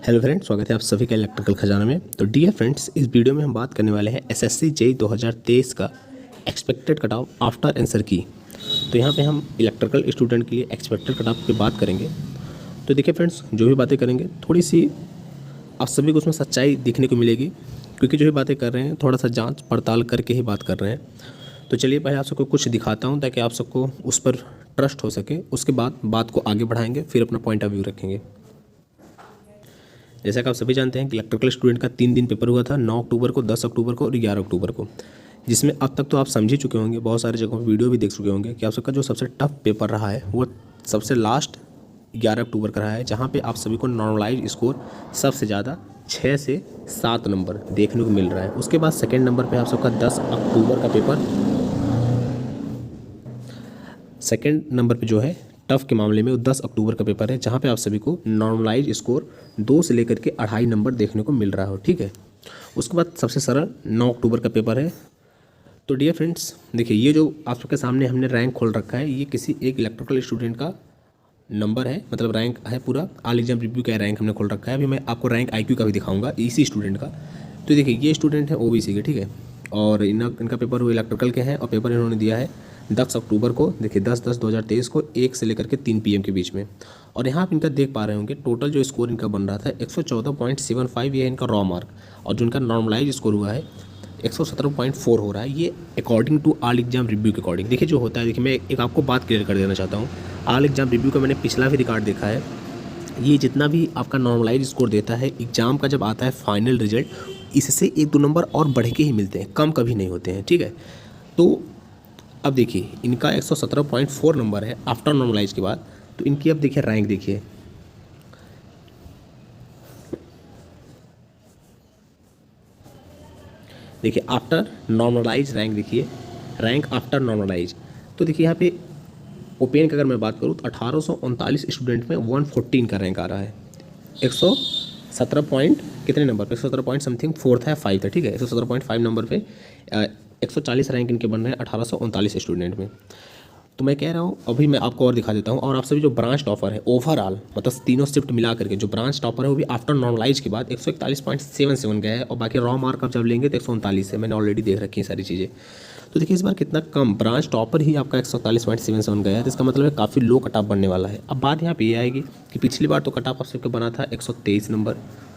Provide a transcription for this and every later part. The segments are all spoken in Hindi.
हेलो फ्रेंड्स, स्वागत है आप सभी का इलेक्ट्रिकल खजाना में। तो डियर फ्रेंड्स, इस वीडियो में हम बात करने वाले हैं एसएससी जेईई 2023 का expected cut off after answer की। तो यहाँ पे हम इलेक्ट्रिकल स्टूडेंट के लिए एक्सपेक्टेड कट ऑफ की बात करेंगे। तो देखिए फ्रेंड्स, जो भी बातें करेंगे थोड़ी सी आप सभी को उसमें सच्चाई दिखने को मिलेगी, क्योंकि जो भी बातें कर रहे हैं थोड़ा सा जाँच पड़ताल करके ही बात कर रहे हैं। तो चलिए पहले आप सबको कुछ दिखाता हूँ ताकि आप सबको उस पर ट्रस्ट हो सके। उसके बाद बात को आगे बढ़ाएंगे, फिर अपना पॉइंट ऑफ व्यू रखेंगे। जैसा कि आप सभी जानते हैं कि इलेक्ट्रिकल स्टूडेंट का 3 दिन पेपर हुआ था, 9 अक्टूबर को, 10 अक्टूबर को और 11 अक्टूबर को, जिसमें अब तक तो आप समझ ही चुके होंगे, बहुत सारी जगहों पर वीडियो भी देख चुके होंगे कि आप सबका जो सबसे टफ पेपर रहा है वो सबसे लास्ट 11 अक्टूबर का रहा है, जहाँ पे आप सभी को नॉर्मलाइज स्कोर सबसे ज़्यादा 6 से 7 नंबर देखने को मिल रहा है। उसके बाद सेकेंड नंबर पर आप सबका 10 अक्टूबर का पेपर, सेकेंड नंबर पे जो है टफ के मामले में वो 10 अक्टूबर का पेपर है, जहाँ पे आप सभी को नॉर्मलाइज स्कोर 2 से लेकर के 2.5 नंबर देखने को मिल रहा हो। ठीक है, उसके बाद सबसे सरल 9 अक्टूबर का पेपर है। तो डियर फ्रेंड्स, देखिए ये जो आप सबके सामने हमने रैंक खोल रखा है, ये किसी एक इलेक्ट्रिकल स्टूडेंट का नंबर है, मतलब रैंक है पूरा। ऑल एग्जाम रिव्यू का रैंक हमने खोल रखा है। अभी मैं आपको रैंक आईक्यू का भी दिखाऊंगा इसी स्टूडेंट का। तो देखिए ये स्टूडेंट है ओबीसी के, ठीक है, और इनका पेपर वो इलेक्ट्रिकल के हैं और पेपर इन्होंने दिया है 10 अक्टूबर को। देखिए 10/10/2023 को 1 से लेकर के 3 PM के बीच में। और यहाँ आप इनका देख पा रहे होंगे टोटल जो स्कोर इनका बन रहा था 114.75, ये इनका रॉ मार्क, और जो इनका नॉर्मलाइज स्कोर हुआ है 117.4 हो रहा है। ये according to all exam review के अकॉर्डिंग। देखिए जो होता है, देखिए मैं एक आपको बात क्लियर कर देना चाहता हूँ। ऑल एग्जाम रिव्यू का मैंने पिछला भी रिकॉर्ड देखा है। ये जितना भी आपका नॉर्मलाइज स्कोर देता है, एग्जाम का जब आता है फाइनल रिजल्ट, इससे 1-2 नंबर और बढ़ के ही मिलते हैं, कम कभी नहीं होते हैं। ठीक है, तो अब देखिए इनका 117.4 नंबर है आफ्टर नॉर्मलाइज के बाद। तो इनकी अब देखिए रैंक देखिए, देखिए आफ्टर नॉर्मलाइज रैंक, देखिए रैंक आफ्टर नॉर्मलाइज। तो देखिए यहाँ पे ओपेन की अगर मैं बात करूँ तो 1839 स्टूडेंट में 114 का रैंक आ रहा है। 117 पॉइंट कितने नंबर पे, 117 पॉइंट समथिंग 4 था या 5 था। ठीक है, 117.5 नंबर पे 140 रैंक इनके बन रहे हैं 1839 स्टूडेंट में। तो मैं कह रहा हूँ, अभी मैं आपको और दिखा देता हूँ। और आप सभी जो ब्रांच टॉपर है ओवरऑल, मतलब तीनों शिफ्ट मिला करके जो ब्रांच टॉपर है वो भी आफ्टर नॉर्मलाइज के बाद 141.77 गया है, और बाकी रॉ मार्क आप जब लेंगे तो 139 है। मैंने ऑलरेडी देख रखी है सारी चीज़ें। तो देखिए इस बार कितना कम, ब्रांच टॉपर ही आपका 141.77 गया है, तो इसका मतलब है काफ़ी लो कट ऑफ बनने वाला है। अब बात यहाँ पे ये आएगी कि पिछली बार तो कट ऑफ आप सबका बना था 123 नंबर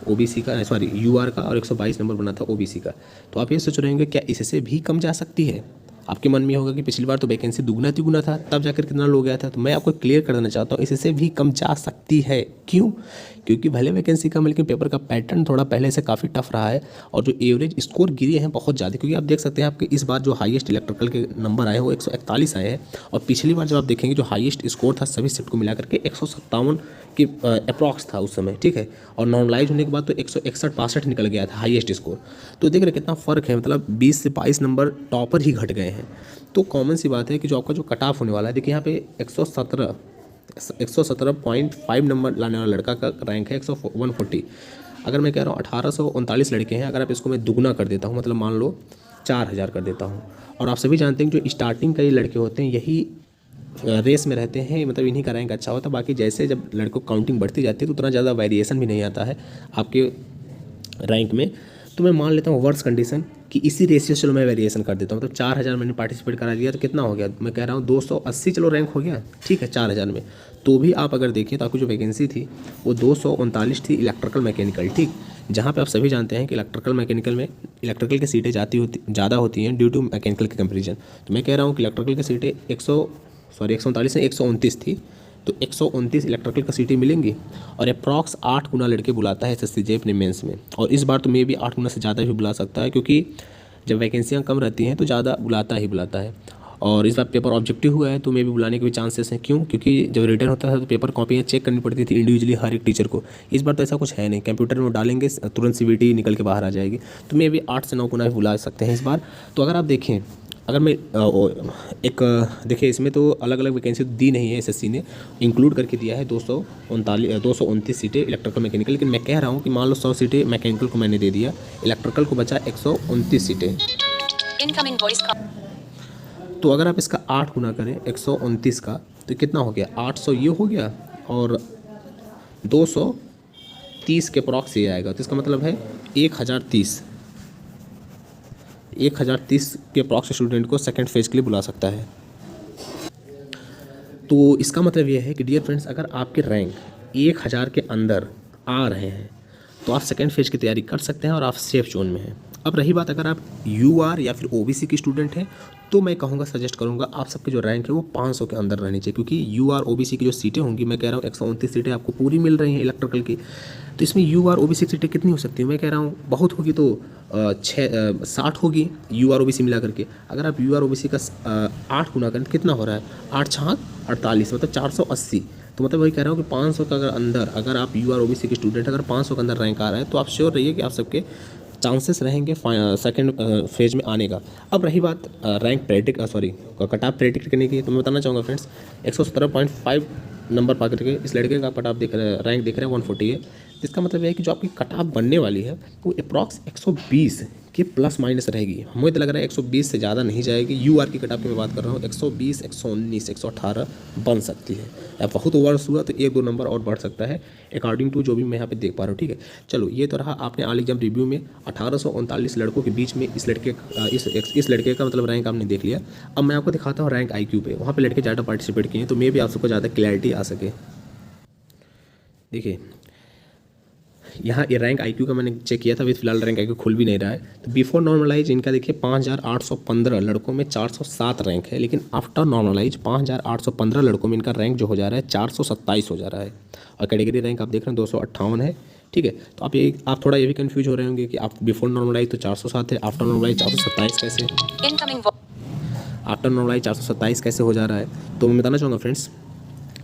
ओबीसी का, सॉरी यूआर का, और 122 नंबर बना था ओबीसी का। तो आप ये सोच रहे होंगे क्या इससे भी कम जा सकती है? आपके मन में होगा कि पिछली बार तो वैकेंसी दुगना तिगुना था, तब जाकर कितना लो गया था। तो मैं आपको क्लियर कर देना चाहता हूँ, इससे भी कम जा सकती है। क्यों? क्योंकि भले वैकेंसी कम, लेकिन पेपर का पैटर्न थोड़ा पहले से काफ़ी टफ रहा है, और जो एवरेज स्कोर गिरे हैं बहुत ज़्यादा। क्योंकि आप देख सकते हैं आपके इस बार जो हाईएस्ट इलेक्ट्रिकल के नंबर आए हैं वो 141 आए हैं, और पिछली बार जब आप देखेंगे जो हाईएस्ट स्कोर था सभी शिफ्ट को मिला करके 157 के अप्रॉक्स था उस समय। ठीक है, और नॉर्मलाइज होने के बाद तो 161-62 निकल गया था हाईएस्ट स्कोर। तो देख रहे कितना फ़र्क है, मतलब 20 से 22 नंबर टॉपर ही घट गए हैं। तो कॉमन सी बात है कि जो आपका जो कट ऑफ होने वाला है, देखिए यहाँ पे 117.5 नंबर लाने वाला लड़का का रैंक है 140। अगर मैं कह रहा हूँ 1839 लड़के हैं, अगर आप इसको मैं दुगना कर देता हूँ, मतलब मान लो 4000 कर देता हूँ। और आप सभी जानते हैं जो स्टार्टिंग का ये लड़के होते हैं यही रेस में रहते हैं, मतलब इन्हीं का रैंक अच्छा होता है। बाकी जैसे जब लड़कों काउंटिंग बढ़ती जाती है तो उतना ज़्यादा वेरिएशन भी नहीं आता है आपके रैंक में। तो मैं मान लेता हूँ वर्स्ट कंडीशन कि इसी रेशियो से चलो मैं वेरिएशन कर देता हूँ। तो 4000 मैंने पार्टिसिपेट करा दिया तो कितना हो गया, मैं कह रहा हूँ 280 चलो रैंक हो गया। ठीक है, 4000 में तो भी आप अगर देखें तो आपकी जो वैकेंसी थी वो 239 थी इलेक्ट्रिकल मैकेनिकल। ठीक, जहाँ पे आप सभी जानते हैं कि इलेक्ट्रिकल मैकेनिकल में इलेक्ट्रिकल की सीटें ज़्यादा होती हैं ड्यू टू मैकेनिकल के कंपेरिजन। तो मैं कह रहा हूँ कि इलेक्ट्रिकल की सीटें 139 से 129 थी, तो 129 इलेक्ट्रिकल का सीटें मिलेंगी, और अप्रॉक्स 8 गुना लड़के बुलाता है एसएससी जेईई अपने मेंस में। और इस बार तो मे भी 8 गुना से ज़्यादा भी बुला सकता है, क्योंकि जब वैकेंसियाँ कम रहती हैं तो ज़्यादा बुलाता है। और इस बार पेपर ऑब्जेक्टिव हुआ है तो मे भी बुलाने के भी चांसेस हैं। क्यों? क्योंकि जब रिटर्न होता था तो पेपर कॉपियाँ चेक करनी पड़ती थी इंडिविजुअली हर एक टीचर को। इस बार तो ऐसा कुछ है नहीं, कंप्यूटर में डालेंगे तुरंत सीवीटी निकल के बाहर आ जाएगी। तो मे भी 8 से 9 गुना भी बुला सकते हैं इस बार। तो अगर आप देखें, अगर मैं देखिए इसमें तो अलग अलग वैकेंसी दी नहीं है, एसएससी ने इंक्लूड करके दिया है 229 सीटें इलेक्ट्रिकल मैकेनिकल। लेकिन मैं कह रहा हूँ कि मान लो 100 सीटें मैकेनिकल को मैंने दे दिया, इलेक्ट्रिकल को बचा 129 सीटें। तो अगर आप इसका 8 गुना करें 129 का तो कितना हो गया, 800 ये हो गया, और 200 30 के अप्रॉक्स ये आएगा। तो इसका मतलब है 1030 के अप्रॉक्स स्टूडेंट को सेकेंड फेज़ के लिए बुला सकता है। तो इसका मतलब ये है कि डियर फ्रेंड्स, अगर आपके रैंक 1000 के अंदर आ रहे हैं तो आप सेकेंड फेज़ की तैयारी कर सकते हैं और आप सेफ जोन में हैं। अब रही बात अगर आप यूआर या फिर ओबीसी की स्टूडेंट हैं तो मैं कहूँगा, सजेस्ट करूँगा आप सबके जो रैंक है वो 500 के अंदर रहनी चाहिए, क्योंकि यूआर ओबीसी की जो सीटें होंगी, मैं कह रहा हूँ 129 सीटें आपको पूरी मिल रही हैं इलेक्ट्रिकल की। तो इसमें यूआर ओबीसी की सीटें कितनी हो सकती हैं? मैं कह रहा हूँ बहुत होगी तो 60 होगी यूआर ओबीसी मिला करके। अगर आप यूआर ओबीसी का 8 गुना करें कितना हो रहा है? 8 छाक 48, मतलब 480। तो मतलब वही कह रहा हूँ कि 500 का अगर आप यूआर ओबीसी के स्टूडेंट अगर 500 के अंदर रैंक आ रहा है तो आप श्योर रहिए कि आप सबके चांसेस रहेंगे सेकंड फेज में आने का। अब रही बात रैंक कट ऑफ प्रेडिक्ट करने की, तो मैं बताना चाहूँगा फ्रेंड्स 117.5 नंबर पा करके इस लड़के का कट ऑफ रैंक देख रहे हैं 140 है। इसका मतलब है कि जो आपकी कट ऑफ बनने वाली है वो अप्रॉक्स 120 के प्लस माइनस रहेगी। मुझे तो लग रहा है 120 से ज़्यादा नहीं जाएगी। यूआर की कट ऑफ की मैं बात कर रहा हूँ 120, 119, 118 बन सकती है। या बहुत वर्ष हुआ तो 1-2 नंबर और बढ़ सकता है अकॉर्डिंग टू जो भी मैं यहाँ पे देख पा रहा हूँ। ठीक है, चलो ये तो रहा आपने ऑल एग्जाम रिव्यू में 1839 लड़कों के बीच में इस लड़के का मतलब रैंक आपने देख लिया। अब मैं आपको दिखाता हूँ रैंक IQ पे, वहाँ पे लड़के ज़्यादा पार्टिसिपेट किए हैं तो मे भी आप सबको ज़्यादा क्लैरिटी आ सके। देखिए यहाँ ये रैंक IQ का मैंने चेक किया था, अभी फिलहाल रैंक IQ खुल भी नहीं रहा है। तो बिफोर नॉर्मलाइज इनका देखिए 5815 लड़कों में 407 रैंक है, लेकिन आफ्टर नॉर्मलाइज 5815 लड़कों में इनका रैंक जो हो जा रहा है 427 हो जा रहा है। और कैटेगरी रैंक आप देख रहे हैं 258 है। ठीक है, तो आप थोड़ा ये भी कन्फ्यूज हो रहे होंगे कि आप बिफोर नॉर्मलाइज तो 407 है, आफ्टर नॉर्मलाइज 427 कैसे, आफ्टर नॉर्मलाइज 427 कैसे हो जा रहा है। तो मैं बताना चाहूँगा फ्रेंड्स,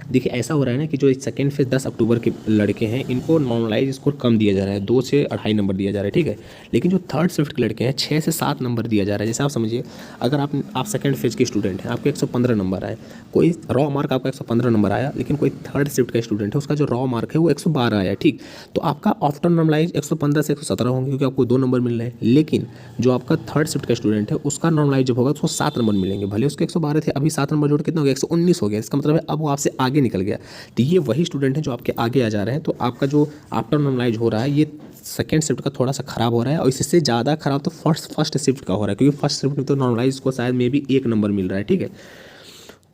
देखिए ऐसा हो रहा है ना कि जो सेकंड फेज 10 अक्टूबर के लड़के हैं इनको नॉर्मलाइज स्कोर कम दिया जा रहा है, 2 से 2.5 नंबर दिया जा रहा है। ठीक है, लेकिन जो थर्ड शिफ्ट के लड़के हैं 6 से 7 नंबर दिया जा रहा है। जैसे आप समझिए, अगर आप सेकंड फेज के स्टूडेंट हैं, आपके 115 नंबर आए, कोई रॉ मार्क आपका 115 नंबर आया, लेकिन कोई थर्ड शिफ्ट का स्टूडेंट है उसका जो रॉ मार्क है वो 112 आया। ठीक, तो आपका आफ्टर नॉर्मलाइज 115 से 117 होंगे क्योंकि आपको 2 नंबर मिल रहे हैं। लेकिन जो आपका थर्ड शिफ्ट का स्टूडेंट है उसका नॉर्मलाइज जब होगा उसको 7 नंबर मिलेंगे। भले उसके 112 थे, अभी 7 नंबर जोड़ कितना हो गया? 119 हो गया। इसका मतलब है अब वो आपसे आगे निकल गया। तो ये वही स्टूडेंट हैं जो आपके आगे आ जा रहे हैं। तो आपका जो आफ्टर नॉर्मलाइज हो रहा है ये सेकंड शिफ्ट का थोड़ा सा खराब हो रहा है, और इससे ज़्यादा खराब तो फर्स्ट शिफ्ट का हो रहा है, क्योंकि फर्स्ट शिफ्ट में तो नॉर्मलाइज को शायद में भी 1 नंबर मिल रहा है। ठीक है,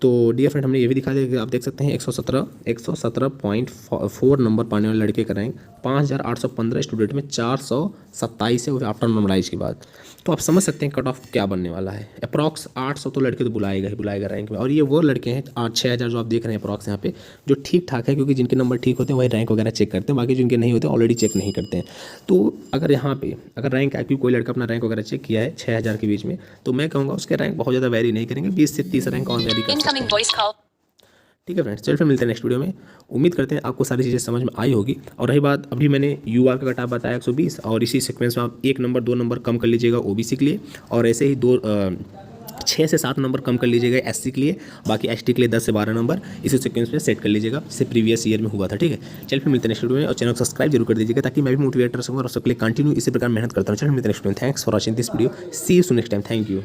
तो डियर फ्रेंड हमने ये भी दिखा दिया कि आप देख सकते हैं 117.4 नंबर पाने वाले लड़के का रैंक 5815 स्टूडेंट में 427 है आफ्टर नॉर्मलाइज के बाद। तो आप समझ सकते हैं कट ऑफ क्या बनने वाला है। अप्रॉक्स 800 तो लड़के तो बुलाएगा रैंक में। और ये वो लड़के हैं 6000 जो आप देख रहे हैं अप्रॉक्स यहाँ पे, जो ठीक ठाक है, क्योंकि जिनके नंबर ठीक होते हैं वही रैंक वगैरह चेक करते हैं, बाकी जिनके नहीं होते ऑलरेडी चेक नहीं करते हैं। तो अगर यहाँ पे रैंक IQ कोई लड़का अपना रैंक वगैरह चेक किया है 6000 के बीच में, तो मैं कहूँगा उसके रैंक बहुत ज़्यादा वेरी नहीं करेंगे, 20 से 30 रैंक और वेरी कर सकते हैं। ठीक है फ्रेंड्स, चलिए फिर मिलते हैं नेक्स्ट वीडियो में। उम्मीद करते हैं आपको सारी चीज़ें समझ में आई होगी। और रही बात, अभी मैंने यूआर का कट ऑफ बताया 120, और इसी सीक्वेंस में आप 1 नंबर 2 नंबर कम कर लीजिएगा ओबीसी के लिए, और ऐसे ही 6 से 7 नंबर कम कर लीजिएगा एससी के लिए, बाकी एसटी के लिए 10 से 12 नंबर इसी सीक्वेंस में सेट कर लीजिएगा, जिससे प्रीवियस ईयर में हुआ था। ठीक है, चलिए फिर मिलते हैं नेक्स्ट वीडियो में, और चैनल को सब्सक्राइब जरूर कर दीजिएगा ताकि मैं भी मोटिवेट रह सकूँ और सबके लिए कंटिन्यू इसी प्रकार मेहनत करता हूँ। चलिए मिलते हैं next video. Thanks for watching this video, see you soon next time. Thank you.